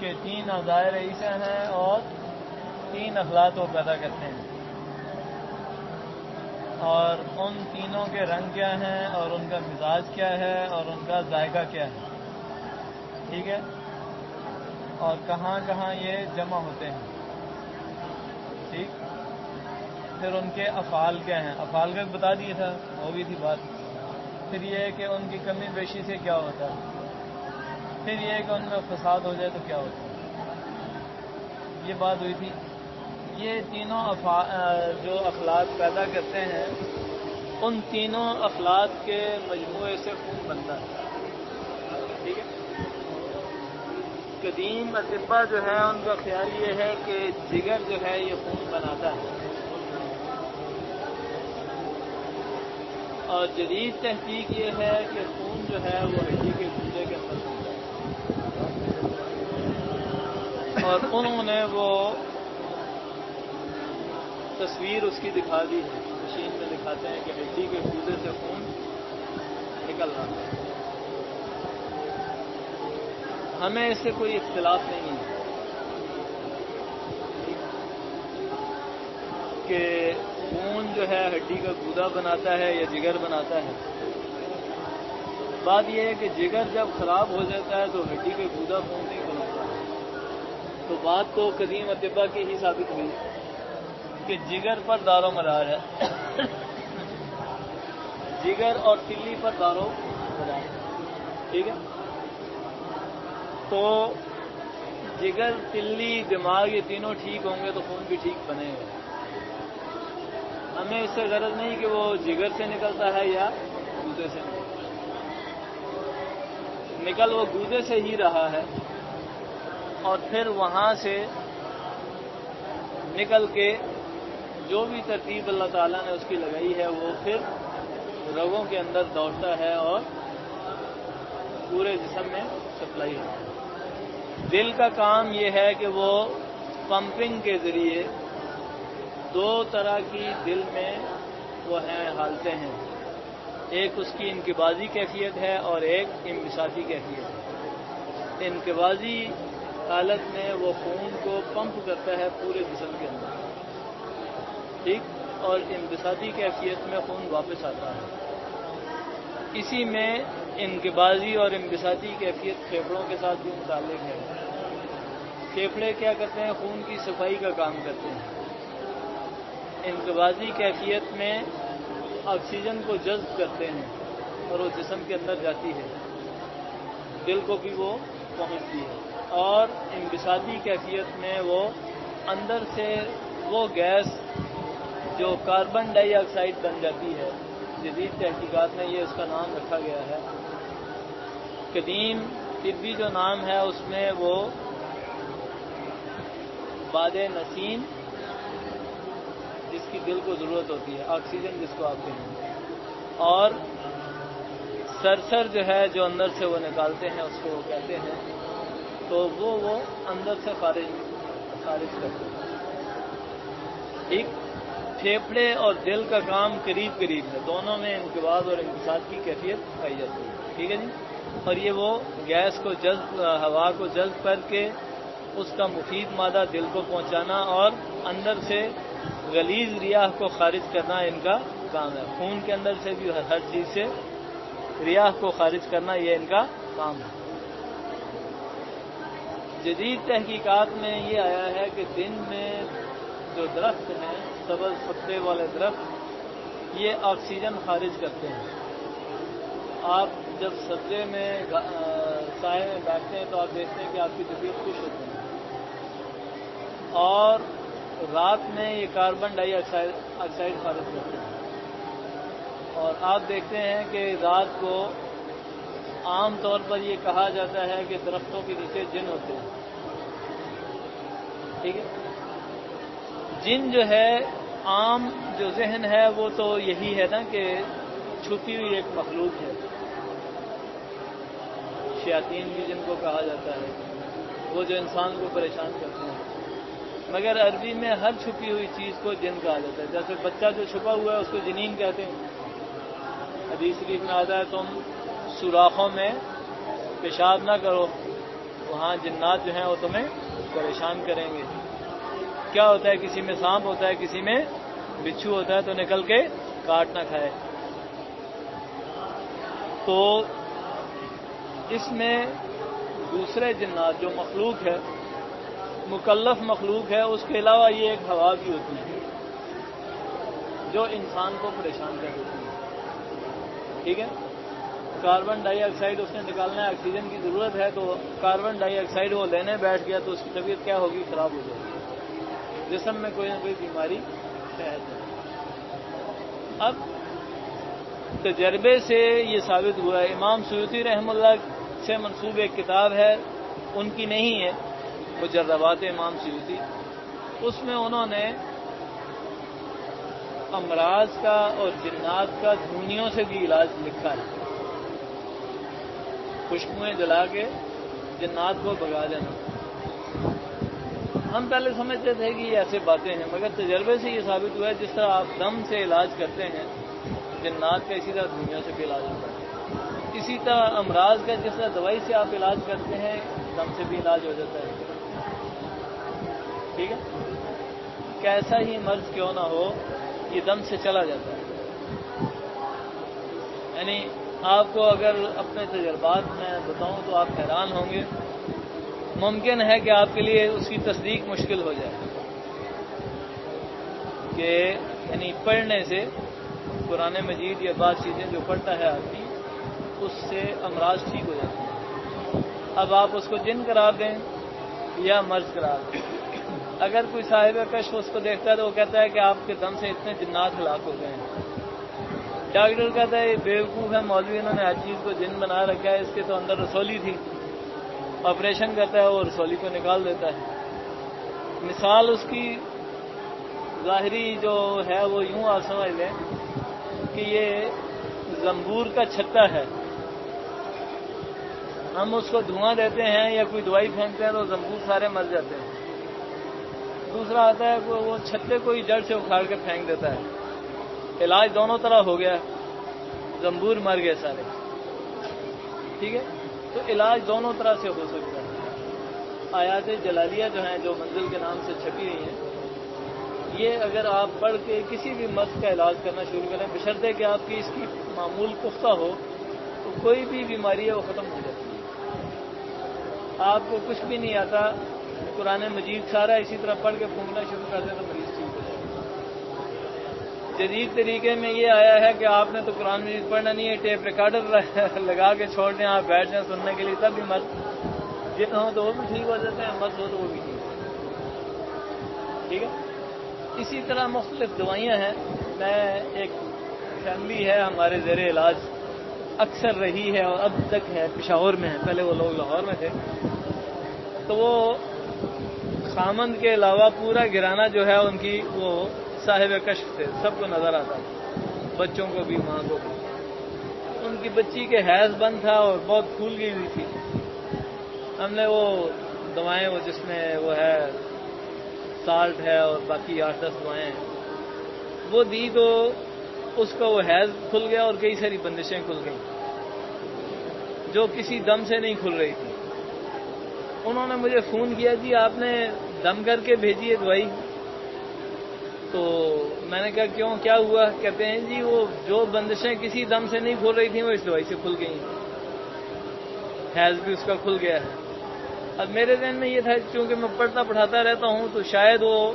کہ 3 اعضائے رئیسہ ہیں اور 3 اخلاق وہ پیدا کرتے ہیں، اور ان تینوں کے رنگ کیا ہیں اور ان کا مزاج کیا ہے اور ان کا ذائقہ کیا ہے، ٹھیک ہے، اور کہاں کہاں یہ جمع ہوتے ہیں، ٹھیک۔ پھر ان کے افعال کیا ہیں، افعال کا بتا دیا تھا، ہو گئی تھی بات۔ پھر یہ ہے کہ ان کی کمی بیشی سے کیا ہوتا ہے، پھر یہ ہے کہ ان میں فساد ہو جائے تو کیا ہوتا ہے، یہ بات ہوئی تھی۔ یہ تینوں جو اخلاق پیدا کرتے ہیں، ان تینوں اخلاق کے مجموعے سے خون بنتا ہے، ٹھیک ہے۔ قدیم اطباء جو ہے ان کا خیال یہ ہے کہ جگر جو ہے یہ خون بناتا ہے، اور جدید تحقیق یہ ہے کہ خون جو ہے وہ ہڈی کے گردے کے اندر بنتا ہے، اور انہوں نے وہ تصویر اس کی دکھا دی ہے، مشین میں دکھاتے ہیں کہ ہڈی کے گردے سے خون نکل رہا ہے۔ ہمیں اس سے کوئی اختلاف نہیں ہے کہ خون جو ہے ہڈی کا گودا بناتا ہے یا جگر بناتا ہے۔ بات یہ ہے کہ جگر جب خراب ہو جاتا ہے تو ہڈی کا گودا خون نہیں بناتا ہے، تو بات تو قدیم اطباء کی ہی ثابت ہوئی کہ جگر پر دار و مدار ہے، جگر اور تلی پر دار و مدار ہے، ٹھیک ہے۔ تو جگر، تلی، دماغ یہ تینوں ٹھیک ہوں گے تو خون بھی ٹھیک بنے گا۔ ہمیں اس سے غرض نہیں کہ وہ جگر سے نکلتا ہے یا گودے سے نکلتا ہے، نکل وہ گودے سے ہی رہا ہے، اور پھر وہاں سے نکل کے جو بھی ترتیب اللہ تعالیٰ نے اس کی لگائی ہے وہ پھر رگوں کے اندر دوڑتا ہے اور پورے جسم میں سپلائی ہوتا ہے۔ دل کا کام یہ ہے کہ وہ پمپنگ کے ذریعے 2 طرح کی دل میں وہ ہیں حالتیں ہیں، ایک اس کی انقباضی کیفیت ہے اور ایک انبساطی کیفیت ہے۔ انقباضی حالت میں وہ خون کو پمپ کرتا ہے پورے جسم کے اندر، ٹھیک، اور انبساطی کیفیت میں خون واپس آتا ہے۔ اسی میں انقباضی اور انبساطی کیفیت پھیپھڑوں کے ساتھ بھی متعلق ہے۔ پھیپھڑے کیا کرتے ہیں؟ خون کی صفائی کا کام کرتے ہیں۔ انقباضی کیفیت میں آکسیجن کو جذب کرتے ہیں اور وہ جسم کے اندر جاتی ہے، دل کو بھی وہ پہنچتی ہے، اور انبساطی کیفیت میں وہ اندر سے وہ گیس جو کاربن ڈائی آکسائڈ بن جاتی ہے، جدید تحقیقات میں یہ اس کا نام رکھا گیا ہے، قدیم طبی جو نام ہے اس میں وہ باد نسیم، جس کی دل کو ضرورت ہوتی ہے، آکسیجن جس کو آپ کہیں گے، اور سرسر جو ہے جو اندر سے وہ نکالتے ہیں اس کو وہ کہتے ہیں، تو وہ اندر سے خارج کرتے ہیں، ٹھیک۔ پھیپھڑے اور دل کا کام قریب قریب ہے، دونوں میں انقباض اور انبساط کی کیفیت پائی جاتی ہے، ٹھیک ہے جی۔ اور یہ وہ گیس کو جذب، ہوا کو جذب کر کے اس کا مفید مادہ دل کو پہنچانا اور اندر سے غلیظ ریاح کو خارج کرنا ان کا کام ہے۔ خون کے اندر سے بھی ہر چیز سے ریاح کو خارج کرنا یہ ان کا کام ہے۔ جدید تحقیقات میں یہ آیا ہے کہ دن میں جو درخت ہیں، سبز پتے والے درخت، یہ آکسیجن خارج کرتے ہیں۔ آپ جب سبزے میں سائے میں بیٹھتے ہیں تو آپ دیکھتے ہیں کہ آپ کی طبیعت خوش ہوتی ہے، اور رات میں یہ کاربن ڈائی آکسائڈ خارج کرتے ہیں، اور آپ دیکھتے ہیں کہ رات کو عام طور پر یہ کہا جاتا ہے کہ درختوں کے نیچے جن ہوتے ہیں، ٹھیک ہے۔ جن جو ہے عام جو ذہن ہے وہ تو یہی ہے نا کہ چھپی ہوئی ایک مخلوق ہے، شیاطین بھی جن کو کہا جاتا ہے، وہ جو انسان کو پریشان کرتے ہیں، مگر عربی میں ہر چھپی ہوئی چیز کو جن کہا جاتا ہے۔ جیسے بچہ جو چھپا ہوا ہے اس کو جنین کہتے ہیں، حدیث شریف میں آتا ہے تم سوراخوں میں پیشاب نہ کرو، وہاں جنات جو ہیں وہ تمہیں پریشان کریں گے. کیا ہوتا ہے, کسی میں سانپ ہوتا ہے, کسی میں بچھو ہوتا ہے, تو نکل کے کاٹ نہ کھائے. تو اس میں دوسرے جنات جو مخلوق ہے, مکلف مخلوق ہے, اس کے علاوہ یہ ایک ہوا بھی ہوتی ہے جو انسان کو پریشان کر دیتی ہے. ٹھیک ہے, کاربن ڈائی آکسائڈ اس نے نکالنا ہے, آکسیجن کی ضرورت ہے, تو کاربن ڈائی آکسائڈ وہ لینے بیٹھ گیا تو اس کی طبیعت کیا ہوگی, خراب ہو جائے گی, جسم میں کوئی نہ کوئی بیماری ہے. اب تجربے سے یہ ثابت ہوا ہے. امام سیوطی رحمہ اللہ سے منسوب ایک کتاب ہے, ان کی نہیں ہے, مجربات امام سیوطی. اس میں انہوں نے امراض کا اور جنات کا دھونیوں سے بھی علاج لکھا ہے. خوشبوئیں جلا کے جنات کو بھگا دینا. ہم پہلے سمجھتے تھے کہ یہ ایسے باتیں ہیں, مگر تجربے سے یہ ثابت ہوا ہے جس طرح آپ دم سے علاج کرتے ہیں جنات کا, اسی طرح دھونیوں سے بھی علاج ہوتا ہے. اسی طرح امراض کا جس طرح دوائی سے آپ علاج کرتے ہیں دم سے بھی علاج ہو جاتا ہے. ٹھیک ہے, کیسا ہی مرض کیوں نہ ہو یہ دم سے چلا جاتا ہے. یعنی آپ کو اگر اپنے تجربات میں بتاؤں تو آپ حیران ہوں گے. ممکن ہے کہ آپ کے لیے اس کی تصدیق مشکل ہو جائے کہ یعنی پڑھنے سے قرآن مجید یا بعض چیزیں جو پڑھتا ہے آدمی اس سے امراض ٹھیک ہو جاتے ہیں. اب آپ اس کو جن قرار دیں یا مرض قرار دیں. اگر کوئی صاحب کشف اس کو دیکھتا ہے تو وہ کہتا ہے کہ آپ کے دم سے اتنے جنات ہلاک ہو گئے ہیں. ڈاکٹر کہتا ہے یہ بیوقوف ہے, مولوی انہوں نے ہر چیز کو جن بنا رکھا ہے, اس کے تو اندر رسولی تھی. آپریشن کرتا ہے اور رسولی کو نکال دیتا ہے. مثال اس کی ظاہری جو ہے وہ یوں آپ سمجھ لیں کہ یہ زنبور کا چھتا ہے. ہم اس کو دھواں دیتے ہیں یا کوئی دوائی پھینکتے ہیں تو زنبور سارے مر جاتے ہیں. دوسرا آتا ہے کہ وہ چھتے کو ہی جڑ سے اکھاڑ کے پھینک دیتا ہے. علاج دونوں طرح ہو گیا, زنبور مر گئے سارے. ٹھیک ہے, تو علاج دونوں طرح سے ہو سکتا ہے. آیات جلالیہ جو ہیں جو منزل کے نام سے چھپی ہوئی ہیں, یہ اگر آپ پڑھ کے کسی بھی مرض کا علاج کرنا شروع کریں بشرطے کہ آپ کی اس کی معمول پختہ ہو تو کوئی بھی بیماری ہے وہ ختم ہو جاتی ہے. آپ کو کچھ بھی نہیں آتا, قرآن مجید سارا اسی طرح پڑھ کے پھونکنا شروع کر دیں تو مریض ٹھیک ہو جائے. جدید طریقے میں یہ آیا ہے کہ آپ نے تو قرآن مجید پڑھنا نہیں ہے, ٹیپ ریکارڈر لگا کے چھوڑ دیں, آپ بیٹھ جائیں سننے کے لیے, تب بھی مرض جن ہوں تو وہ بھی ٹھیک ہو جاتے ہیں, مرض ہو تو وہ بھی ٹھیک ہو. ٹھیک ہے, اسی طرح مختلف دوائیاں ہیں. میں ایک فیملی ہے ہمارے زیر علاج, اکثر رہی ہے اور اب تک ہے, پشاور میں ہے, پہلے وہ لوگ لاہور میں تھے. تو وہ خامند کے علاوہ پورا گھرانہ جو ہے ان کی وہ صاحب کشف تھے, سب کو نظر آتا تھا, بچوں کو بھی ماں کو بھی. ان کی بچی کے حیض بند تھا اور بہت پھول گئی ہوئی تھی. ہم نے وہ دوائیں وہ جس میں وہ ہے سالٹ ہے اور باقی 8-10 دوائیں ہیں وہ دی, تو اس کا وہ حیض کھل گیا اور کئی ساری بندشیں کھل گئیں جو کسی دم سے نہیں کھل رہی تھی. انہوں نے مجھے فون کیا, جی آپ نے دم کر کے بھیجی ہے دوائی. تو میں نے کہا کیوں, کیا ہوا؟ کہتے ہیں جی وہ جو بندشیں کسی دم سے نہیں کھل رہی تھیں وہ اس دوائی سے کھل گئی, حیض بھی اس کا کھل گیا ہے. اب میرے ذہن میں یہ تھا چونکہ میں پڑھتا پڑھاتا رہتا ہوں تو شاید وہ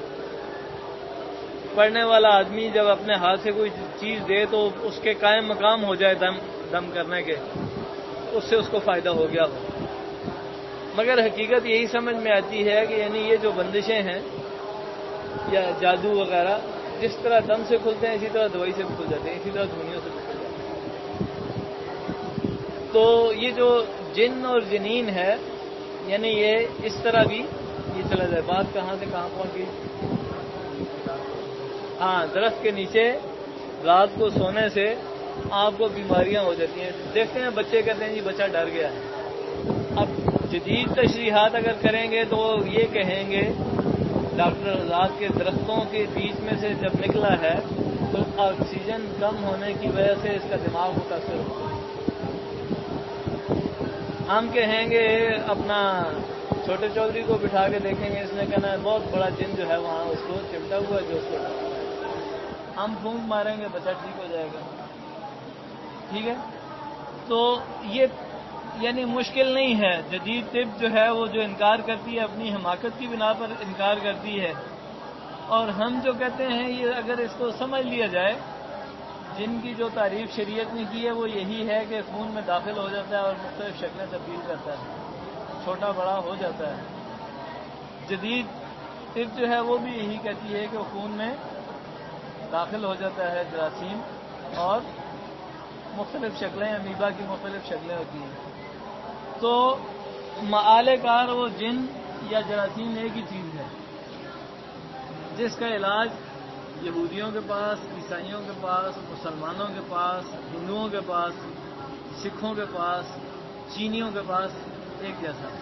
پڑھنے والا آدمی جب اپنے ہاتھ سے کوئی چیز دے تو اس کے قائم مقام ہو جائے دم کرنے کے, اس سے اس کو فائدہ ہو گیا ہو. مگر حقیقت یہی سمجھ میں آتی ہے کہ یعنی یہ جو بندشیں ہیں یا جادو وغیرہ جس طرح دم سے کھلتے ہیں اسی طرح دوائی سے بھی کھل جاتے ہیں, اسی طرح دھونیوں سے بھی کھل جاتے ہیں. تو یہ جو جن اور جنین ہے یعنی یہ اس طرح بھی یہ چلا جائے. بات کہاں سے کہاں پہنچ گئی؟ ہاں, درخت کے نیچے رات کو سونے سے آپ کو بیماریاں ہو جاتی ہیں. دیکھتے ہیں بچے کہتے ہیں جی بچہ ڈر گیا ہے. اب جدید تشریحات اگر کریں گے تو یہ کہیں گے ڈاکٹر آزاد کے درختوں کے بیچ میں سے جب نکلا ہے تو آکسیجن کم ہونے کی وجہ سے اس کا دماغ متاثر ہو. ہم کہیں گے اپنا چھوٹے چودھری کو بٹھا کے دیکھیں گے، اس نے کہنا ہے بہت بڑا جن جو ہے وہاں اس کو چمٹا ہوا ہے جو اس کو ڈرا رہا ہے، ہم پھونک ماریں گے بچہ ٹھیک ہو جائے گا. ٹھیک ہے، تو یہ یعنی مشکل نہیں ہے. جدید طب جو ہے وہ جو انکار کرتی ہے اپنی حماقت کی بنا پر انکار کرتی ہے، اور ہم جو کہتے ہیں یہ اگر اس کو سمجھ لیا جائے، جن کی جو تعریف شریعت نے کی ہے وہ یہی ہے کہ خون میں داخل ہو جاتا ہے اور مختلف شکلیں تبدیل کرتا ہے، چھوٹا بڑا ہو جاتا ہے. جدید طب جو ہے وہ بھی یہی کہتی ہے کہ خون میں داخل ہو جاتا ہے جراثیم اور مختلف شکلیں، امیبا کی مختلف شکلیں ہوتی ہیں. تو معال کار وہ جن یا جراثیم ایک ہی چیز ہے جس کا علاج یہودیوں کے پاس، عیسائیوں کے پاس، مسلمانوں کے پاس، ہندوؤں کے پاس، سکھوں کے پاس، چینیوں کے پاس ایک جیسا ہے.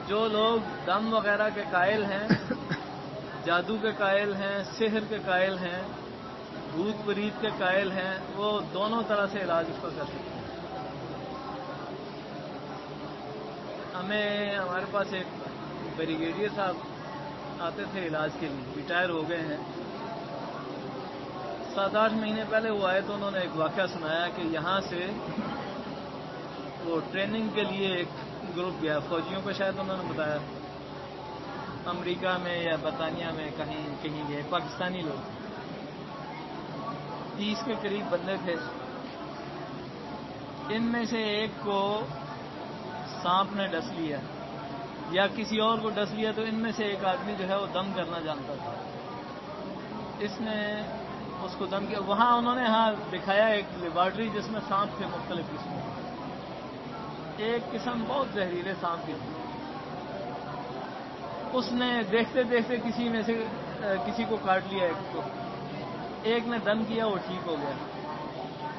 جو لوگ دم وغیرہ کے قائل ہیں، جادو کے قائل ہیں، سحر کے قائل ہیں، بھوت پریت کے قائل ہیں، وہ دونوں طرح سے علاج اس کا کر سکتے ہیں. ہمارے پاس ایک بریگیڈیئر صاحب آتے تھے علاج کے لیے، ریٹائر ہو گئے ہیں. 7-8 مہینے پہلے وہ آئے تو انہوں نے ایک واقعہ سنایا کہ یہاں سے وہ ٹریننگ کے لیے ایک گروپ گیا، فوجیوں کو شاید انہوں نے بتایا، امریکہ میں یا برطانیہ میں کہیں گئے، پاکستانی لوگ 30 کے قریب بندے تھے. ان میں سے ایک کو سانپ نے ڈس لیا یا کسی اور کو ڈس لیا، تو ان میں سے ایک آدمی جو ہے وہ دم کرنا جانتا تھا. اس نے اس کو دم کیا. وہاں انہوں نے دکھایا ایک لیبارٹری جس میں سانپ تھے مختلف قسموں. ایک قسم بہت زہریلے سانپ کی تھی. اس نے دیکھتے دیکھتے کسی کو کاٹ لیا، ایک نے دم کیا، وہ ٹھیک ہو گیا.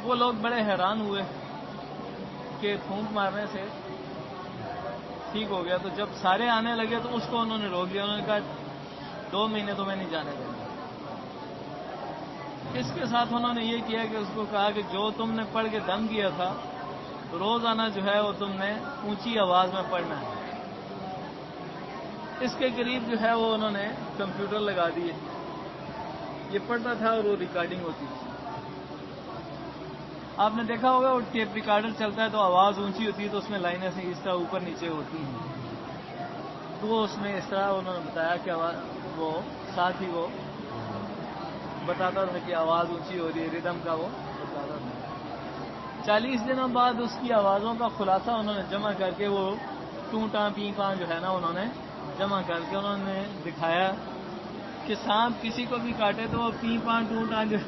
وہ لوگ بڑے حیران ہوئے کہ پھونک مارنے سے ٹھیک ہو گیا. تو جب سارے آنے لگے تو اس کو انہوں نے روک لیا. انہوں نے کہا 2 مہینے تو میں نہیں جانے دوں گا. اس کے ساتھ انہوں نے یہ کیا کہ اس کو کہا کہ جو تم نے پڑھ کے دم کیا تھا روزانہ جو ہے وہ تم نے اونچی آواز میں پڑھنا ہے. اس کے قریب جو ہے وہ انہوں نے کمپیوٹر لگا دیے. یہ پڑھتا تھا اور وہ ریکارڈنگ ہوتی تھی. آپ نے دیکھا ہوگا وہ ٹیپ ریکارڈر چلتا ہے تو آواز اونچی ہوتی ہے تو اس میں لائنیں سے اس طرح اوپر نیچے ہوتی ہیں. تو وہ اس میں اس طرح انہوں نے بتایا کہ وہ ساتھ ہی وہ بتاتا تھا کہ آواز اونچی ہو رہی ہے، ردم کا وہ بتاتا تھا. 40 دنوں بعد اس کی آوازوں کا خلاصہ انہوں نے جمع کر کے وہ ٹوں ٹاں پی پاں جو ہے نا انہوں نے جمع کر کے انہوں نے دکھایا کہ سانپ کسی کو بھی کاٹے تو وہ پی پاں ٹوں ٹاں جو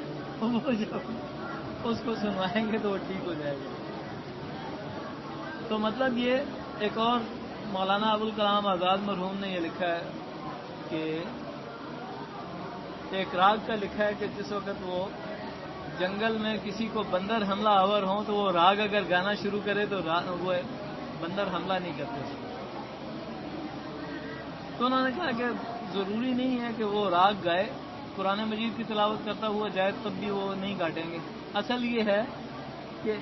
اس کو سنوائیں گے تو وہ ٹھیک ہو جائے گا. تو مطلب یہ ایک اور مولانا ابوالکلام آزاد مرحوم نے یہ لکھا ہے کہ ایک راگ کا لکھا ہے کہ جس وقت وہ جنگل میں کسی کو بندر حملہ آور ہوں تو وہ راگ اگر گانا شروع کرے تو وہ بندر حملہ نہیں کرتے. تو انہوں نے کہا کہ ضروری نہیں ہے کہ وہ راگ گائے، قرآن مجید کی تلاوت کرتا ہوا جائے تب بھی وہ نہیں کاٹیں گے. اصل یہ ہے کہ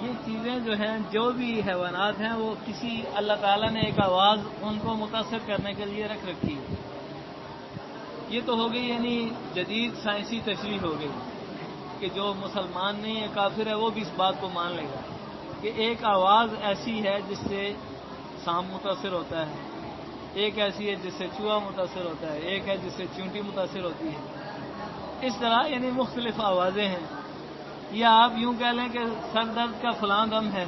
یہ چیزیں جو ہیں، جو بھی حیوانات ہیں، وہ کسی اللہ تعالیٰ نے ایک آواز ان کو متاثر کرنے کے لیے رکھ رکھی ہے. یہ تو ہو گئی یعنی جدید سائنسی تشریح ہو گئی کہ جو مسلمان نہیں ہے، کافر ہے، وہ بھی اس بات کو مان لے گا کہ ایک آواز ایسی ہے جس سے سانپ متاثر ہوتا ہے، ایک ایسی ہے جس سے چوہا متاثر ہوتا ہے، ایک ہے جس سے چونٹی متاثر ہوتی ہے. اس طرح یعنی مختلف آوازیں ہیں. یا آپ یوں کہہ لیں کہ سر درد کا فلاں دم ہے،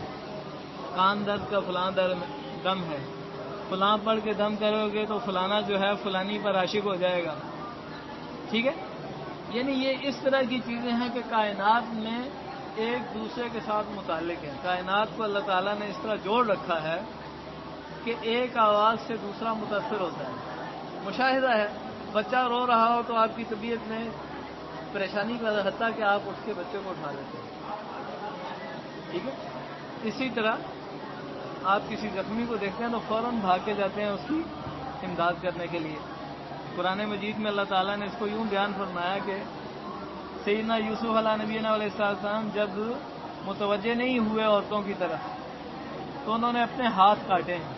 کان درد کا فلاں دم ہے، فلاں پڑھ کے دم کرو گے تو فلانا جو ہے فلانی پر عاشق ہو جائے گا. ٹھیک ہے، یعنی یہ اس طرح کی چیزیں ہیں کہ کائنات میں ایک دوسرے کے ساتھ متعلق ہیں. کائنات کو اللہ تعالیٰ نے اس طرح جوڑ رکھا ہے کہ ایک آواز سے دوسرا متاثر ہوتا ہے. مشاہدہ ہے، بچہ رو رہا ہو تو آپ کی طبیعت میں پریشانی کا حتیٰ کہ آپ اٹھ کے بچے کو اٹھا لیتے ہیں. ٹھیک ہے، اسی طرح آپ کسی زخمی کو دیکھتے ہیں تو فوراً بھاگ کے جاتے ہیں اس کی امداد کرنے کے لیے. قرآن مجید میں اللہ تعالیٰ نے اس کو یوں بیان فرمایا کہ سیدنا یوسف علیہ نبینا علیہ السلام جب متوجہ نہیں ہوئے عورتوں کی طرف تو انہوں نے اپنے ہاتھ کاٹے ہیں۔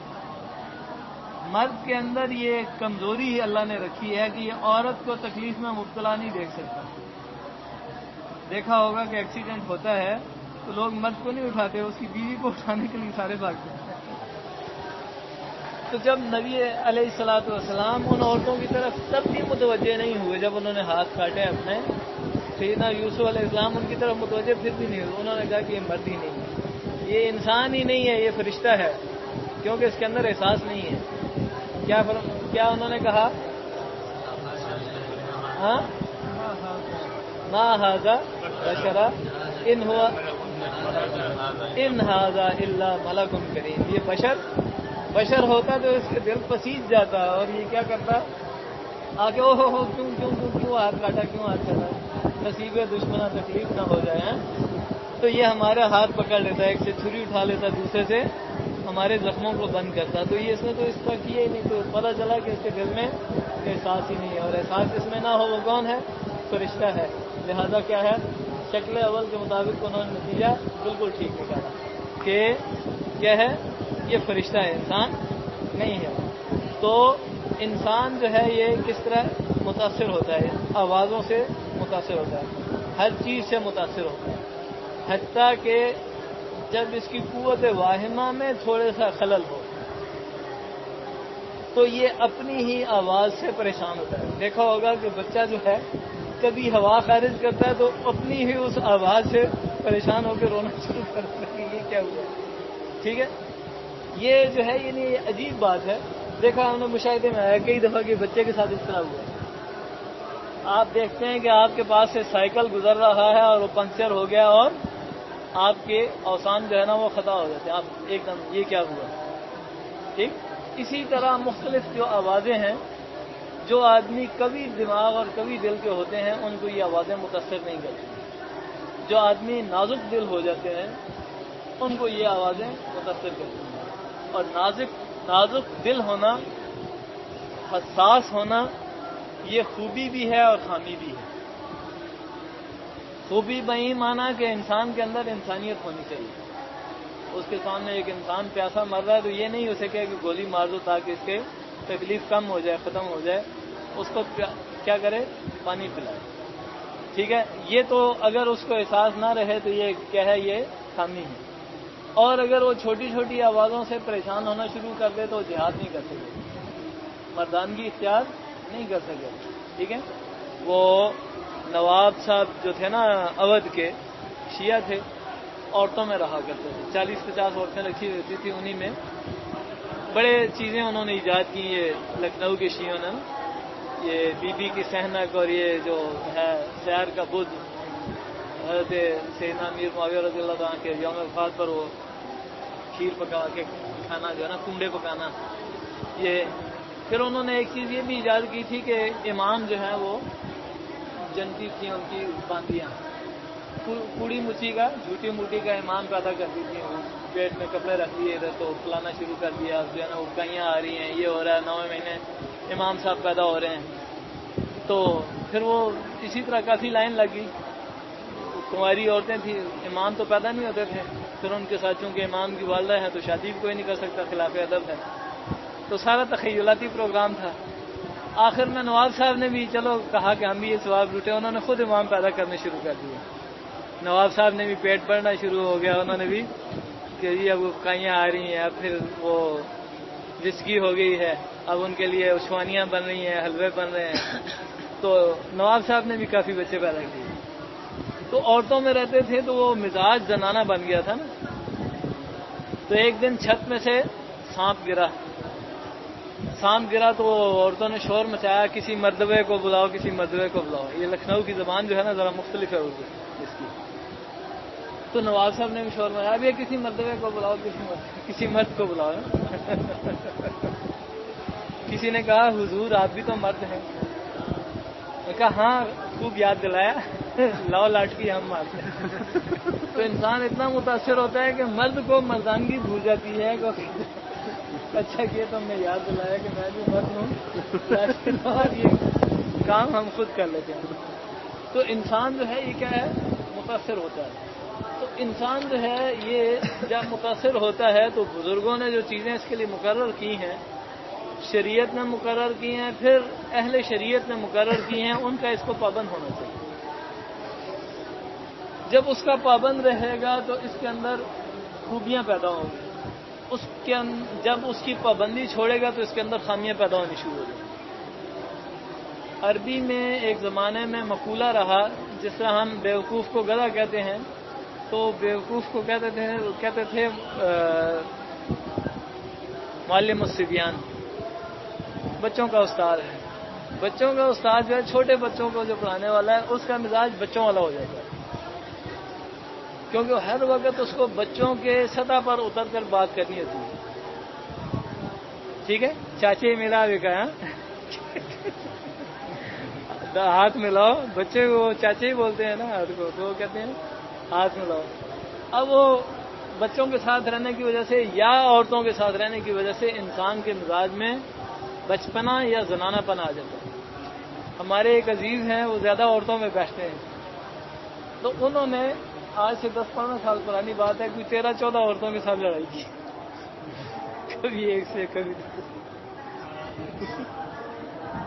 مرد کے اندر یہ کمزوری ہی اللہ نے رکھی ہے کہ یہ عورت کو تکلیف میں مبتلا نہیں دیکھ سکتا۔ دیکھا ہوگا کہ ایکسیڈنٹ ہوتا ہے تو لوگ مرد کو نہیں اٹھاتے، اس کی بیوی کو اٹھانے کے لیے سارے بھاگتے ہیں۔ تو جب نبی علیہ الصلوۃ والسلام ان عورتوں کی طرف تب بھی متوجہ نہیں ہوئے جب انہوں نے ہاتھ کاٹے اپنے، سیدنا یوسف علیہ السلام ان کی طرف متوجہ پھر بھی نہیں ہوئے۔ انہوں نے کہا کہ یہ مرد ہی نہیں ہے، یہ انسان ہی نہیں ہے، یہ فرشتہ ہے، کیونکہ اس کے اندر احساس نہیں ہے۔ کیا انہوں نے کہا؟ ہاں، ما ھذا بشرا ان ھذا الا ملک کریم۔ یہ بشر ہوتا تو اس کے دل پسیج جاتا، اور یہ کیا کرتا؟ آ کے او کیوں ہاتھ کاٹا، نصیب دشمنا تکلیف نہ ہو جائے۔ تو یہ ہمارا ہاتھ پکڑ لیتا، ایک سے چھری اٹھا لیتا، دوسرے سے ہمارے زخموں کو بند کرتا۔ تو یہ اس نے تو اس طرح کیا ہی نہیں، تو پتہ چلا کہ اس کے دل میں احساس ہی نہیں ہے، اور احساس اس میں نہ ہو وہ کون ہے؟ فرشتہ ہے۔ لہذا کیا ہے؟ شکل اول کے مطابق انہوں نے نتیجہ بالکل ٹھیک نکالا کہ کیا ہے؟ یہ فرشتہ ہے، انسان نہیں ہے۔ تو انسان جو ہے یہ کس طرح متاثر ہوتا ہے؟ آوازوں سے متاثر ہوتا ہے، ہر چیز سے متاثر ہوتا ہے، حتیٰ کہ جب اس کی قوت واہمہ میں تھوڑا سا خلل ہو تو یہ اپنی ہی آواز سے پریشان ہوتا ہے۔ دیکھا ہوگا کہ بچہ جو ہے کبھی ہوا خارج کرتا ہے تو اپنی ہی اس آواز سے پریشان ہو کے رونا شروع کرتا ہے کہ یہ کیا ہوا، ٹھیک ہے؟ یہ جو ہے یہ عجیب بات ہے۔ دیکھا ہم نے مشاہدے میں آیا کئی دفعہ کہ بچے کے ساتھ اس طرح ہوا ہے۔ آپ دیکھتے ہیں کہ آپ کے پاس سے سائیکل گزر رہا ہے اور وہ پنکچر ہو گیا اور آپ کے اوسان جو ہے نا وہ خطا ہو جاتے ہیں، آپ ایک دم یہ کیا ہوا، ٹھیک؟ اسی طرح مختلف جو آوازیں ہیں، جو آدمی کبھی دماغ اور کبھی دل کے ہوتے ہیں ان کو یہ آوازیں متاثر نہیں کرتی۔ جو آدمی نازک دل ہو جاتے ہیں ان کو یہ آوازیں متاثر کرتی ہیں۔ اور نازک دل ہونا، حساس ہونا، یہ خوبی بھی ہے اور خامی بھی ہے۔ خوبی بہی مانا کہ انسان کے اندر انسانیت ہونی چاہیے۔ اس کے سامنے ایک انسان پیاسا مر رہا ہے تو یہ نہیں اسے کہ گولی مار دو تاکہ اس کے تکلیف کم ہو جائے، ختم ہو جائے، اس کو کیا کرے؟ پانی پلائے، ٹھیک ہے؟ یہ تو اگر اس کو احساس نہ رہے تو یہ کیا ہے؟ یہ خامی ہے۔ اور اگر وہ چھوٹی چھوٹی آوازوں سے پریشان ہونا شروع کر دے تو جہاد نہیں کر سکے، مردانگی اختیار نہیں کر سکے، ٹھیک ہے؟ وہ نواب صاحب جو تھے نا اودھ کے، شیعہ تھے، عورتوں میں رہا کرتے تھے، 40-50 عورتیں رکھی ہوتی تھی، انہی میں بڑے چیزیں انہوں نے ایجاد کی۔ یہ لکھنؤ کے شیعوں نے یہ بی بی کی سہنک اور یہ جو ہے سیار کا بدھ، حضرت سیدنا امیر معاویہ رضی اللہ عنہ کے یوم وفات پر وہ کھیر پکا کے کھانا جو ہے نا، کنڈے پکانا، یہ پھر انہوں نے ایک چیز یہ بھی ایجاد کی تھی کہ امام جو ہے وہ جنتی تھی، ان کی باندیاں کوڑی مچی کا، جھوٹی موٹی کا امام پیدا کرتی تھی، پیٹ میں کپڑے رکھ دیے تو پلانا شروع کر دیا، جو ہے نا اکائیاں آ رہی ہیں، یہ ہو رہا ہے، 9ویں مہینے امام صاحب پیدا ہو رہے ہیں۔ تو پھر وہ اسی طرح کافی لائن لگی، کماری عورتیں تھیں، امام تو پیدا نہیں ہوتے تھے، پھر ان کے ساتھ چونکہ امام کی والدہ ہے تو شادی بھی کوئی نہیں کر سکتا، خلاف ادب ہے، تو سارا تخیلاتی پروگرام تھا۔ آخر میں نواب صاحب نے بھی چلو کہا کہ ہم بھی یہ ثواب لوٹے، انہوں نے خود امام پیدا کرنے شروع کر دیے۔ نواب صاحب نے بھی پیٹ بھرنا شروع ہو گیا، انہوں نے بھی کہ یہ اب کائیاں آ رہی ہیں، اب پھر وہ وسکی ہو گئی ہے، اب ان کے لیے عثمانیاں بن رہی ہیں، حلوے بن رہے ہیں، تو نواب صاحب نے بھی کافی بچے پیدا کیے۔ تو عورتوں میں رہتے تھے تو وہ مزاج زنانہ بن گیا تھا نا۔ تو ایک دن چھت میں سے سانپ گرا تو عورتوں نے شور مچایا، کسی مردوے کو بلاؤ، کسی مردوے کو بلاؤ۔ یہ لکھنؤ کی زبان جو ہے نا ذرا مختلف ہے اردو اس کی۔ تو نواب صاحب نے بھی شور مچایا، اب یہ کسی مردوے کو بلاؤ، کسی مرد کو بلاؤ۔ کسی نے کہا حضور آپ بھی تو مرد ہیں۔ میں کہا ہاں خوب یاد دلایا، لاؤ لاٹھی ہم مارتے ہیں۔ تو انسان اتنا متاثر ہوتا ہے کہ مرد کو مردانگی بھول جاتی ہے کہ اچھا کیا تم نے یاد دلایا کہ میں بھی مرد ہوں، اور یہ کام ہم خود کر لیتے ہیں۔ تو انسان جو ہے یہ کیا ہے؟ متاثر ہوتا ہے۔ تو انسان جو ہے یہ جب متاثر ہوتا ہے تو بزرگوں نے جو چیزیں اس کے لیے مقرر کی ہیں، شریعت نے مقرر کی ہیں، پھر اہل شریعت نے مقرر کی ہیں، ان کا اس کو پابند ہونا چاہیے۔ جب اس کا پابند رہے گا تو اس کے اندر خوبیاں پیدا ہوں گی، جب اس کی پابندی چھوڑے گا تو اس کے اندر خامیاں پیدا ہونی شروع ہو جائیں گی۔ عربی میں ایک زمانے میں مقولہ رہا، جس طرح ہم بیوقوف کو گدھا کہتے ہیں، تو بیوقوف کو کہتے تھے معلم الصبیان، بچوں کا استاد ہے۔ بچوں کا استاد جو ہے چھوٹے بچوں کو جو پڑھانے والا ہے، اس کا مزاج بچوں والا ہو جاتا ہے، کیونکہ ہر وقت اس کو بچوں کے سطح پر اتر کر بات کرنی ہوتی ہے۔ ٹھیک ہے، چاچے ملا بھی کہا، ہاتھ ملاؤ، بچے کو چاچے ہی بولتے ہیں نا ہاتھ کو، تو وہ کہتے ہیں ہاتھ ملاؤ۔ اب وہ بچوں کے ساتھ رہنے کی وجہ سے یا عورتوں کے ساتھ رہنے کی وجہ سے انسان کے مزاج میں بچپنا یا زنانہ پن آ جاتا ہے۔ ہمارے ایک عزیز ہیں، وہ زیادہ عورتوں میں بیٹھتے ہیں، تو انہوں نے آج سے 10-15 سال پرانی بات ہے، کوئی 13-14 عورتوں کے ساتھ لڑائی کی، کبھی ایک سے کبھی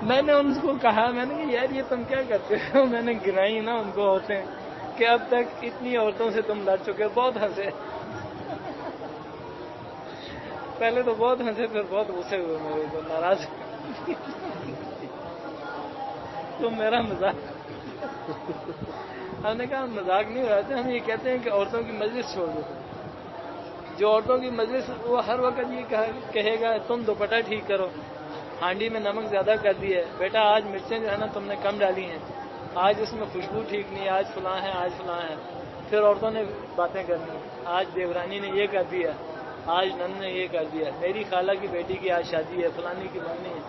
میں نے ان کو کہا، میں نے کہا یار یہ تم کیا کرتے ہو؟ میں نے گنائی نا ان کو عورتیں کہ اب تک اتنی عورتوں سے تم لڑ چکے ہو۔ بہت ہنسے، پہلے تو بہت ہنسے، پھر بہت غصے ہوئے، میرے اوپر ناراض۔ تم میرا مذاق، ہم نے کہا مذاق نہیں اڑاتے، ہم یہ کہتے ہیں کہ عورتوں کی مجلس چھوڑ دو۔ جو عورتوں کی مجلس، وہ ہر وقت یہ کہے گا تم دوپٹہ ٹھیک کرو، ہانڈی میں نمک زیادہ کر دی ہے، بیٹا آج مرچیں جو ہے نا تم نے کم ڈالی ہیں، آج اس میں خوشبو ٹھیک نہیں ہے، آج فلاں ہے، آج فلاں ہے۔ پھر عورتوں نے باتیں کرنی، آج دیورانی نے یہ کر دیا، آج نن نے یہ کر دیا، میری خالہ کی بیٹی کی آج شادی ہے، فلانی کی منگنی ہے۔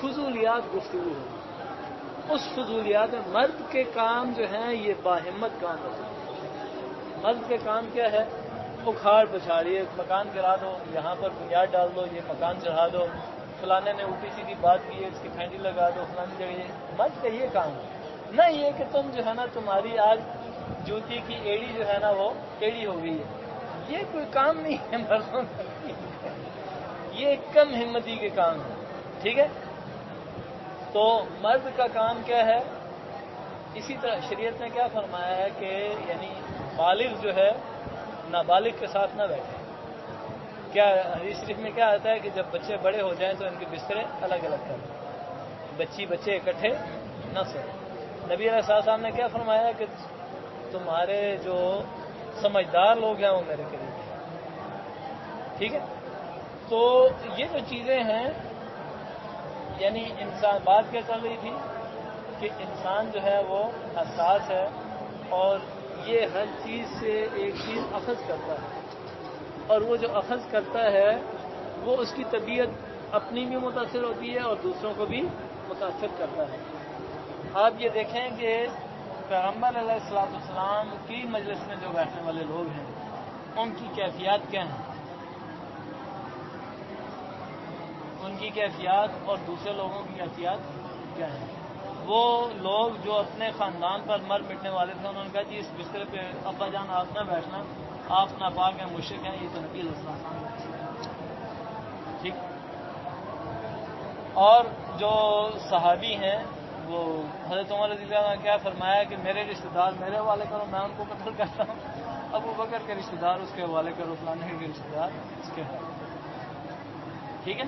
فضولیات گفتگو ہو، اس فضولیات میں مرد کے کام جو ہیں یہ باہمت کام ہوتے ہیں۔ مرد کے کام کیا ہے؟ اکھاڑ پچھاڑیے، مکان گرا دو، یہاں پر بنیاد ڈال دو، یہ مکان چڑھا دو، فلانے نے الٹی سیدھی بات کی ہے، اس کی پھینٹی لگا دو، فلانی جگہ۔ مرد کا یہ کام ہے، نہ یہ کہ تم جو ہے نا تمہاری آج جوتی کی ایڑی جو ہے نا وہ ٹیڑھی ہو گئی ہے، یہ کوئی کام نہیں ہے مردوں کا، یہ کم ہمتی کے کام ہے۔ ٹھیک ہے، تو مرد کا کام کیا ہے؟ اسی طرح شریعت نے کیا فرمایا ہے کہ یعنی بالغ جو ہے نابالغ کے ساتھ نہ بیٹھے۔ کیا حدیث شریف میں کیا آتا ہے کہ جب بچے بڑے ہو جائیں تو ان کے بسترے الگ الگ کر دیں، بچے اکٹھے نہ سوئیں۔ نبی علیہ السلام نے کیا فرمایا کہ تمہارے جو سمجھدار لوگ ہیں وہ میرے قریب ہیں۔ ٹھیک ہے، تو یہ جو چیزیں ہیں، یعنی انسان، بات کیا چل رہی تھی کہ انسان جو ہے وہ حساس ہے، اور یہ ہر چیز سے ایک چیز اخذ کرتا ہے، اور وہ جو اخذ کرتا ہے وہ اس کی طبیعت اپنی بھی متاثر ہوتی ہے اور دوسروں کو بھی متاثر کرتا ہے۔ آپ یہ دیکھیں کہ پیغمبر علیہ السلام کی مجلس میں جو بیٹھنے والے لوگ ہیں ان کی کیفیات کیا ہیں، ان کی کیفیات اور دوسرے لوگوں کی کیفیات کیا ہیں۔ وہ لوگ جو اپنے خاندان پر مر مٹنے والے تھے، انہوں نے کہا جی اس بستر پہ ابا جان آپ نہ بیٹھنا، آپ ناپاک ہیں، مشرک ہیں، یہ تو نبی علیہ السلام۔ ٹھیک، اور جو صحابی ہیں وہ حضرت عمر رضی اللہ عنہ نے کیا فرمایا کہ میرے رشتہ دار میرے حوالے کرو، میں ان کو قتل کرتا ہوں، ابو بکر کے رشتہ دار اس کے حوالے کرو، فلانے کے رشتہ دار اس کے حوالے۔ ٹھیک ہے،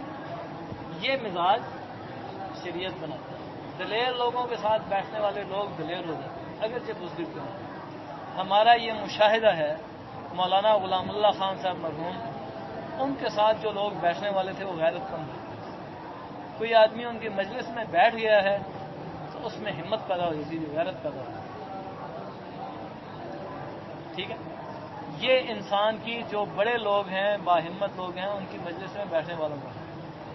یہ مزاج شریعت بناتا ہے۔ دلیر لوگوں کے ساتھ بیٹھنے والے لوگ دلیر ہو جاتے ہیں، اگرچہ بزدل کیوں ہیں۔ ہمارا یہ مشاہدہ ہے، مولانا غلام اللہ خان صاحب مرحوم، ان کے ساتھ جو لوگ بیٹھنے والے تھے وہ غیرت مند تھے۔ کوئی آدمی ان کی مجلس میں بیٹھ گیا ہے تو اس میں ہمت پیدا ہو جاتی ہے، غیرت پیدا ہو جاتی ہے۔ ٹھیک ہے، یہ انسان کی جو بڑے لوگ ہیں، باہمت لوگ ہیں، ان کی مجلس میں بیٹھنے والوں کا ہے۔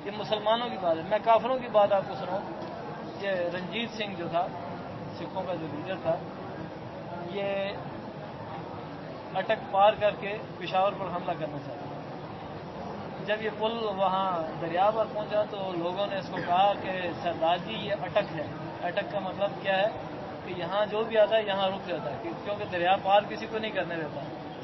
یہ مسلمانوں کی بات ہے، میں کافروں کی بات آپ کو سناؤں۔ یہ رنجیت سنگھ جو تھا، سکھوں کا جو لیڈر تھا، یہ اٹک پار کر کے پشاور پر حملہ کرنا چاہتا تھا۔ جب یہ پل وہاں دریا پر پہنچا تو لوگوں نے اس کو کہا کہ سردار جی یہ اٹک ہے۔ اٹک کا مطلب کیا ہے کہ یہاں جو بھی آتا ہے یہاں رک جاتا ہے، کیونکہ دریا پار کسی کو نہیں کرنے دیتا۔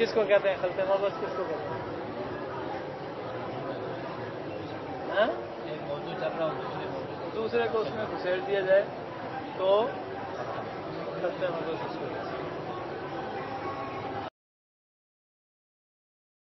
کس کو کہتے ہیں خلط مبس؟ کس کو کہتے ہیں؟ ہاں؟ ایک موضوع چل رہا ہو دوسرے کو اس میں گھسیٹ دیا جائے تو خلط مبس اس کو کہتے ہیں.